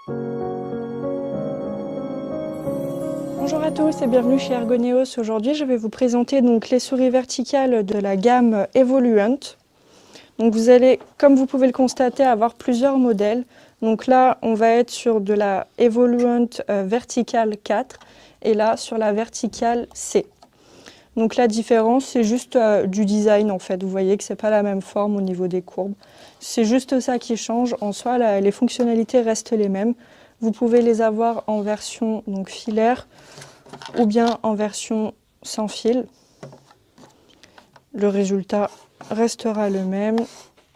Bonjour à tous et bienvenue chez Ergoneos. Aujourd'hui, je vais vous présenter donc les souris verticales de la gamme Evoluent. Donc vous allez, comme vous pouvez le constater, avoir plusieurs modèles. Donc là, on va être sur de la Evoluent Vertical 4 et là sur la Vertical C. Donc la différence, c'est juste du design en fait. Vous voyez que c'est pas la même forme au niveau des courbes. C'est juste ça qui change. En soi, les fonctionnalités restent les mêmes. Vous pouvez les avoir en version donc filaire ou bien en version sans fil. Le résultat restera le même.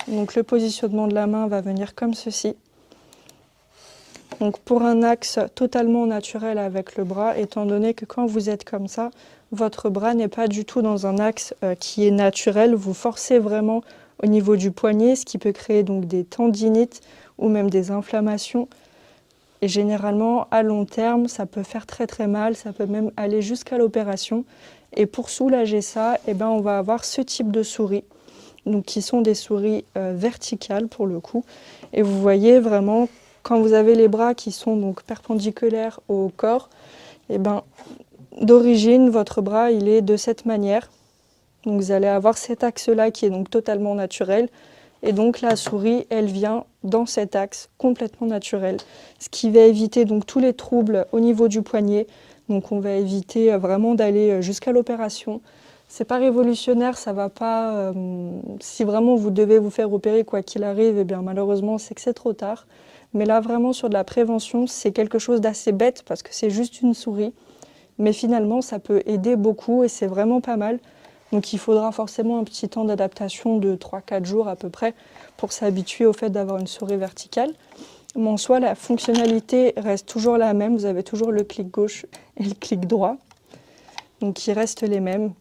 Donc le positionnement de la main va venir comme ceci. Donc pour un axe totalement naturel avec le bras, étant donné que quand vous êtes comme ça, votre bras n'est pas du tout dans un axe qui est naturel. Vous forcez vraiment au niveau du poignet, ce qui peut créer donc des tendinites ou même des inflammations. Et généralement, à long terme, ça peut faire très très mal, ça peut même aller jusqu'à l'opération. Et pour soulager ça, on va avoir ce type de souris, donc qui sont des souris verticales pour le coup. Et vous voyez vraiment, quand vous avez les bras qui sont donc perpendiculaires au corps, d'origine, votre bras il est de cette manière. Donc vous allez avoir cet axe-là qui est donc totalement naturel. Et donc la souris, elle vient dans cet axe complètement naturel, ce qui va éviter donc tous les troubles au niveau du poignet. Donc on va éviter vraiment d'aller jusqu'à l'opération. C'est pas révolutionnaire, ça va pas. Si vraiment vous devez vous faire opérer quoi qu'il arrive, malheureusement c'est que c'est trop tard. Mais là vraiment sur de la prévention, c'est quelque chose d'assez bête parce que c'est juste une souris. Mais finalement ça peut aider beaucoup et c'est vraiment pas mal. Donc il faudra forcément un petit temps d'adaptation de 3-4 jours à peu près pour s'habituer au fait d'avoir une souris verticale. Mais en soi, la fonctionnalité reste toujours la même. Vous avez toujours le clic gauche et le clic droit. Donc ils restent les mêmes.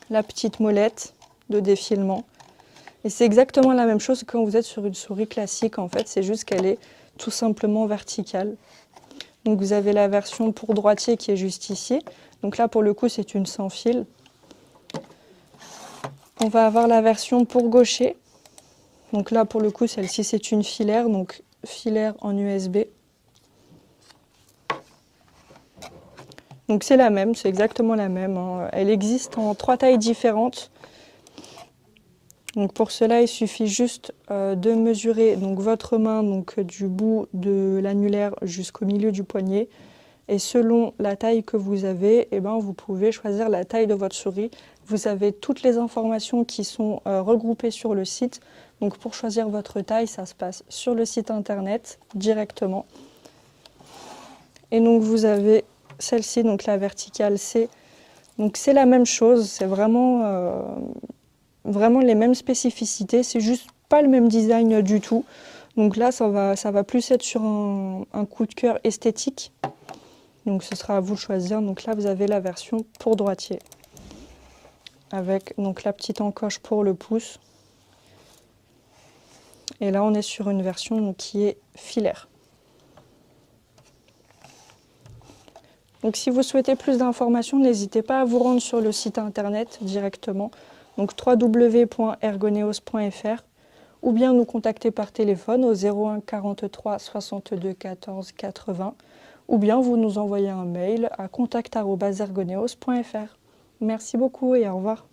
La petite molette de défilement. Et c'est exactement la même chose que quand vous êtes sur une souris classique en fait. C'est juste qu'elle est tout simplement verticale. Donc vous avez la version pour droitier qui est juste ici. Donc là pour le coup c'est une sans fil. On va avoir la version pour gaucher. Donc là, pour le coup, celle-ci, c'est une filaire, donc filaire en USB. Donc c'est la même, c'est exactement la même. Elle existe en 3 tailles différentes. Donc pour cela, il suffit juste de mesurer donc, votre main donc, du bout de l'annulaire jusqu'au milieu du poignet. Et selon la taille que vous avez, vous pouvez choisir la taille de votre souris. Vous avez toutes les informations qui sont regroupées sur le site. Donc pour choisir votre taille, ça se passe sur le site internet directement. Et donc vous avez celle-ci, donc la verticale C. Donc c'est la même chose, c'est vraiment, vraiment les mêmes spécificités. C'est juste pas le même design du tout. Donc là, ça va plus être sur un coup de cœur esthétique. Donc ce sera à vous de choisir. Donc là, vous avez la version pour droitier. Avec donc la petite encoche pour le pouce. Et là, on est sur une version donc, qui est filaire. Donc si vous souhaitez plus d'informations, n'hésitez pas à vous rendre sur le site internet directement. Donc www.ergoneos.fr ou bien nous contacter par téléphone au 01 43 62 14 80 ou bien vous nous envoyez un mail à contact@ergoneos.fr. Merci beaucoup et au revoir.